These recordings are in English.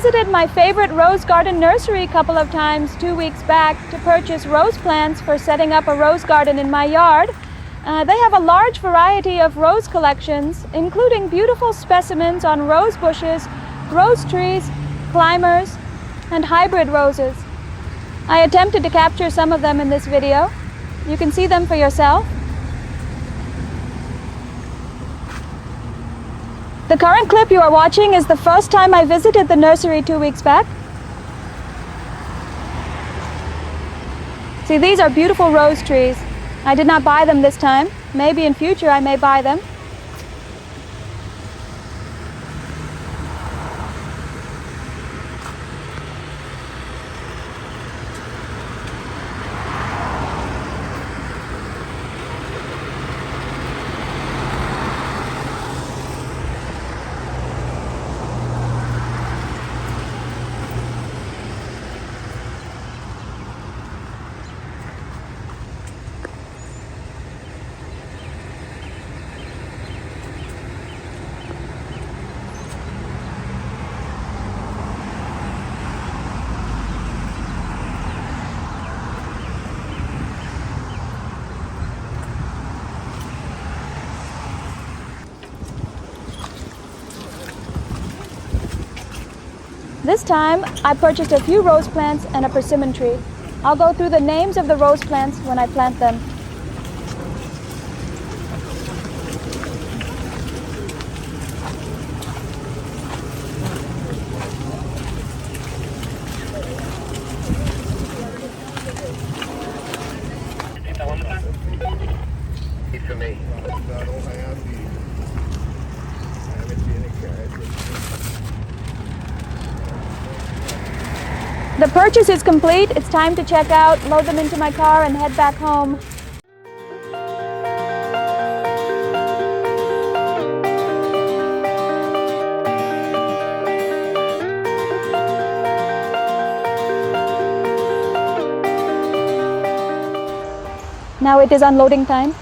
visited my favorite rose garden nursery a couple of times 2 weeks back to purchase rose plants for setting up a rose garden in my yard. They have a large variety of rose collections, including beautiful specimens on rose bushes, rose trees, climbers, and hybrid roses. I attempted to capture some of them in this video. You can see them for yourself. The current clip you are watching is the first time I visited the nursery 2 weeks back. See, these are beautiful rose trees. I did not buy them this time. Maybe in future I may buy them. This time, I purchased a few rose plants and a persimmon tree. I'll go through the names of the rose plants when I plant them. For me. The purchase is complete. It's time to check out, load them into my car, and head back home. Now it is unloading time.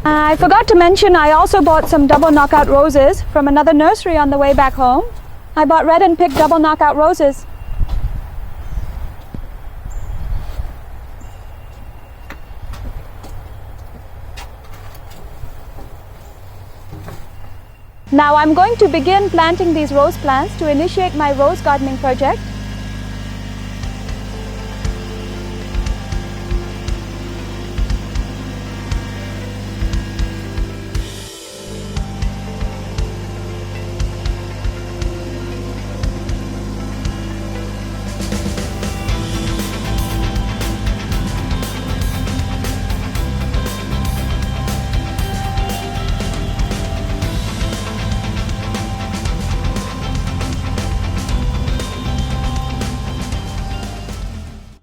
I forgot to mention I also bought some double knockout roses from another nursery on the way back home. I bought red and pink double knockout roses. Now I'm going to begin planting these rose plants to initiate my rose gardening project.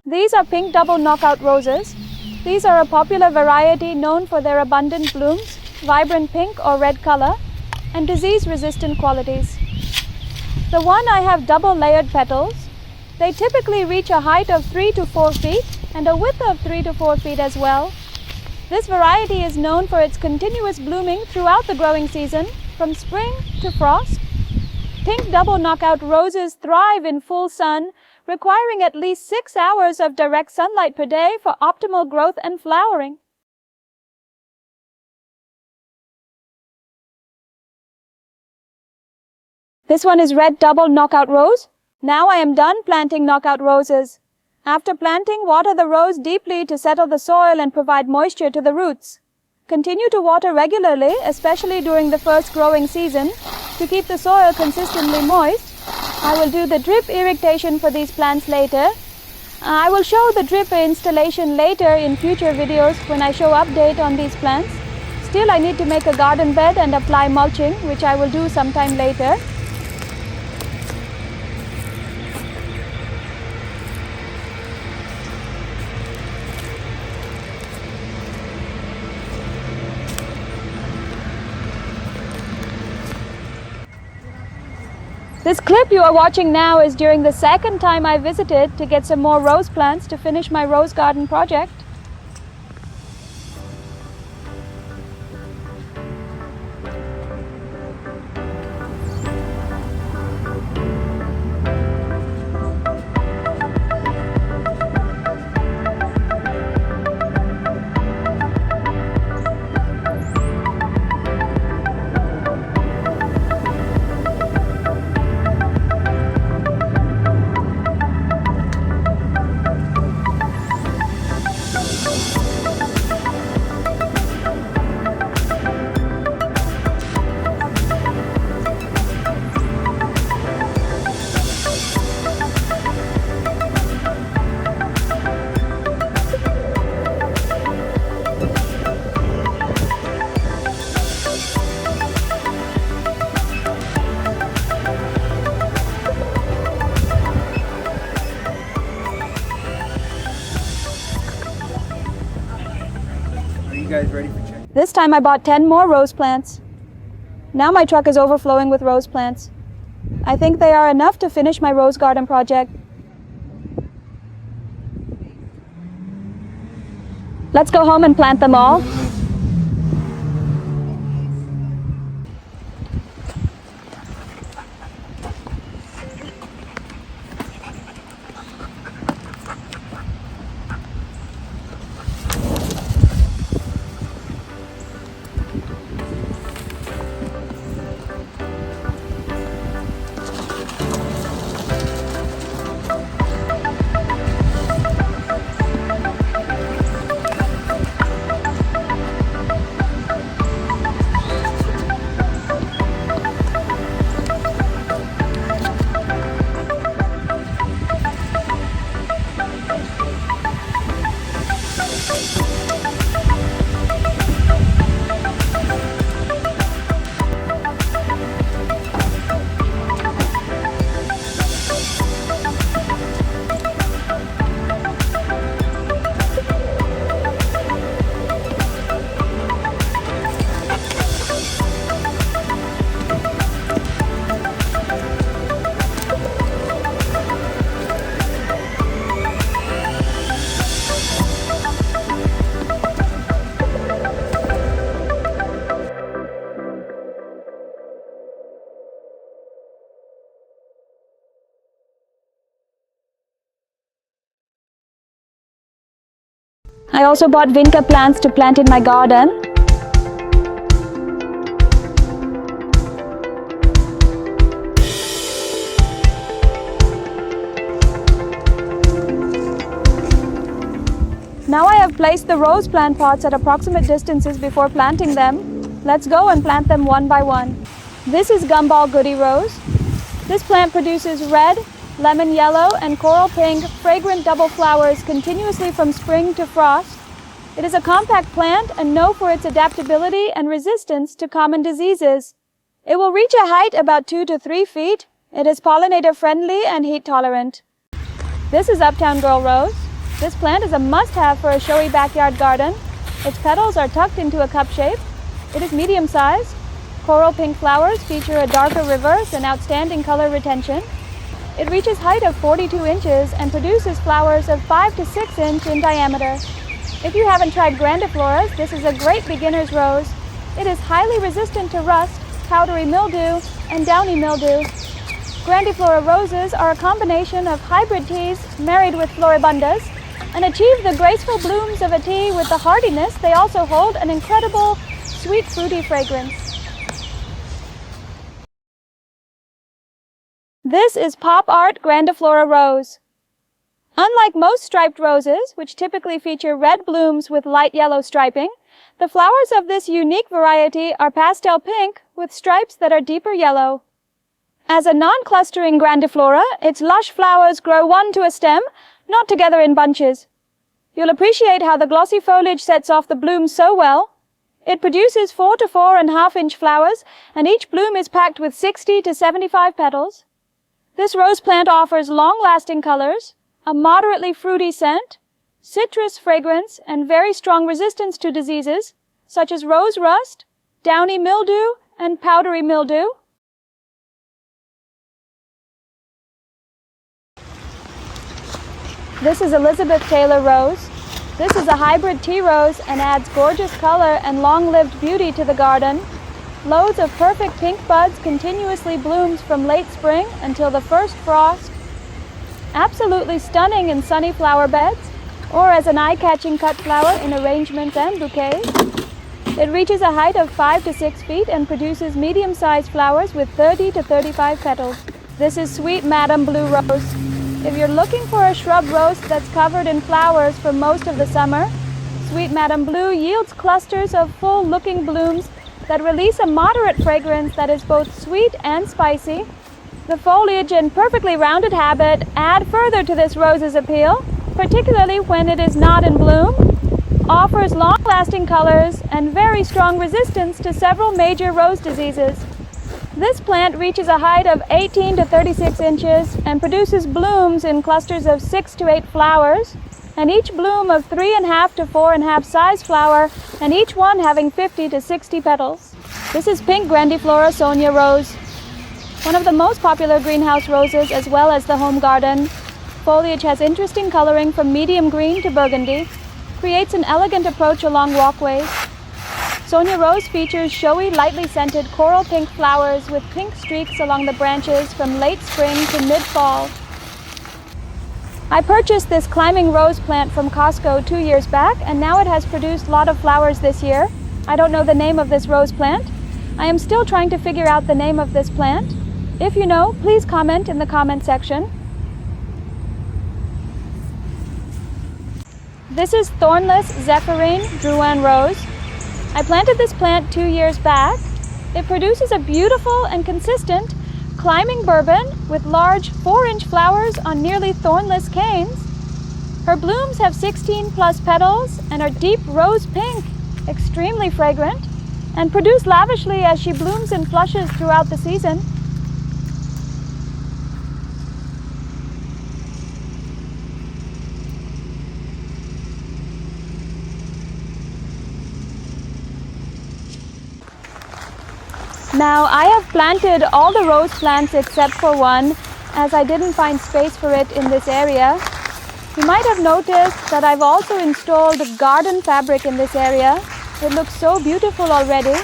These are pink double knockout roses. These are a popular variety known for their abundant blooms, vibrant pink or red color, and disease-resistant qualities. The one I have double layered petals. They typically reach a height of 3 to 4 feet and a width of 3 to 4 feet as well. This variety is known for its continuous blooming throughout the growing season, from spring to frost. Pink double knockout roses thrive in full sun, requiring at least 6 hours of direct sunlight per day for optimal growth and flowering. This one is red double knockout rose. Now I am done planting knockout roses. After planting, water the rose deeply to settle the soil and provide moisture to the roots. Continue to water regularly, especially during the first growing season, to keep the soil consistently moist. I will do the drip irrigation for these plants later. I will show the drip installation later in future videos when I show update on these plants. Still, I need to make a garden bed and apply mulching, which I will do sometime later. This clip you are watching now is during the second time I visited to get some more rose plants to finish my rose garden project. Are you guys ready for check? This time I bought 10 more rose plants. Now my truck is overflowing with rose plants. I think they are enough to finish my rose garden project. Let's go home and plant them all. I also bought vinca plants to plant in my garden. Now I have placed the rose plant pots at approximate distances before planting them. Let's go and plant them one by one. This is gumball goody rose. This plant produces red, lemon yellow, and coral pink fragrant double flowers continuously from spring to frost. It is a compact plant and known for its adaptability and resistance to common diseases. It will reach a height about 2 to 3 feet. It is pollinator friendly and heat tolerant. This is Uptown Girl Rose. This plant is a must-have for a showy backyard garden. Its petals are tucked into a cup shape. It is medium-sized. Coral pink flowers feature a darker reverse and outstanding color retention. It reaches height of 42 inches and produces flowers of 5 to 6 inch in diameter. If you haven't tried grandifloras, this is a great beginner's rose. It is highly resistant to rust, powdery mildew, and downy mildew. Grandiflora roses are a combination of hybrid teas married with floribundas and achieve the graceful blooms of a tea with the hardiness they also hold an incredible, sweet, fruity fragrance. This is Pop Art Grandiflora Rose. Unlike most striped roses, which typically feature red blooms with light yellow striping, the flowers of this unique variety are pastel pink with stripes that are deeper yellow. As a non-clustering grandiflora, its lush flowers grow one to a stem, not together in bunches. You'll appreciate how the glossy foliage sets off the blooms so well. It produces 4 to 4.5 inch flowers, and each bloom is packed with 60 to 75 petals. This rose plant offers long-lasting colors, a moderately fruity scent, citrus fragrance, and very strong resistance to diseases, such as rose rust, downy mildew, and powdery mildew. This is Elizabeth Taylor Rose. This is a hybrid tea rose and adds gorgeous color and long-lived beauty to the garden. Loads of perfect pink buds continuously blooms from late spring until the first frost. Absolutely stunning in sunny flower beds, or as an eye-catching cut flower in arrangements and bouquets. It reaches a height of 5 to 6 feet and produces medium-sized flowers with 30 to 35 petals. This is Sweet Madam Blue Rose. If you're looking for a shrub rose that's covered in flowers for most of the summer, Sweet Madam Blue yields clusters of full-looking blooms that release a moderate fragrance that is both sweet and spicy. The foliage and perfectly rounded habit add further to this rose's appeal, particularly when it is not in bloom, offers long-lasting colors, and very strong resistance to several major rose diseases. This plant reaches a height of 18 to 36 inches and produces blooms in clusters of 6 to 8 flowers, and each bloom of 3.5 to 4.5 size flower, and each one having 50 to 60 petals. This is Pink Grandiflora Sonia Rose, one of the most popular greenhouse roses as well as the home garden. Foliage has interesting coloring from medium green to burgundy, creates an elegant approach along walkways. Sonia Rose features showy, lightly scented coral pink flowers with pink streaks along the branches from late spring to mid-fall. I purchased this climbing rose plant from Costco 2 years back, and now it has produced a lot of flowers this year. I don't know the name of this rose plant. I am still trying to figure out the name of this plant. If you know, please comment in the comment section. This is Thornless Zephyrine Drouin Rose. I planted this plant 2 years back. It produces a beautiful and consistent climbing bourbon with large 4-inch flowers on nearly thornless canes. Her blooms have 16 plus petals and are deep rose pink, extremely fragrant, and produce lavishly as she blooms and flushes throughout the season. Now, I have planted all the rose plants except for one, as I didn't find space for it in this area. You might have noticed that I've also installed garden fabric in this area. It looks so beautiful already.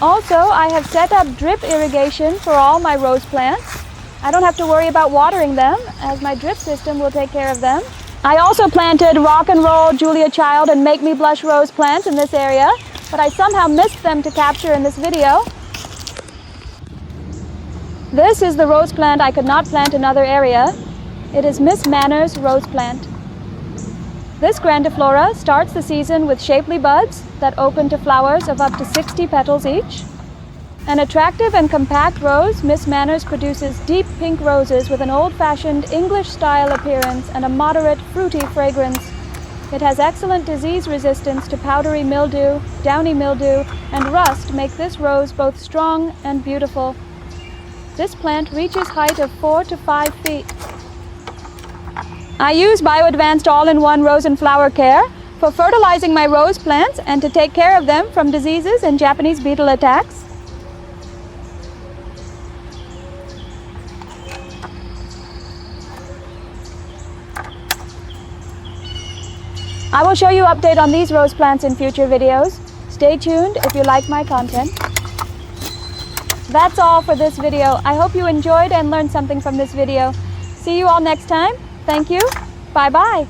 Also, I have set up drip irrigation for all my rose plants. I don't have to worry about watering them, as my drip system will take care of them. I also planted rock and roll, Julia Child, and Make Me Blush rose plants in this area, but I somehow missed them to capture in this video. This is the rose plant I could not plant in another area. It is Miss Manners rose plant. This grandiflora starts the season with shapely buds that open to flowers of up to 60 petals each. An attractive and compact rose, Miss Manners produces deep pink roses with an old-fashioned English-style appearance and a moderate fruity fragrance. It has excellent disease resistance to powdery mildew, downy mildew, and rust make this rose both strong and beautiful. This plant reaches height of 4 to 5 feet. I use Bio-Advanced All-in-One Rose and Flower Care for fertilizing my rose plants and to take care of them from diseases and Japanese beetle attacks. I will show you an update on these rose plants in future videos. Stay tuned if you like my content. That's all for this video. I hope you enjoyed and learned something from this video. See you all next time. Thank you. Bye-bye.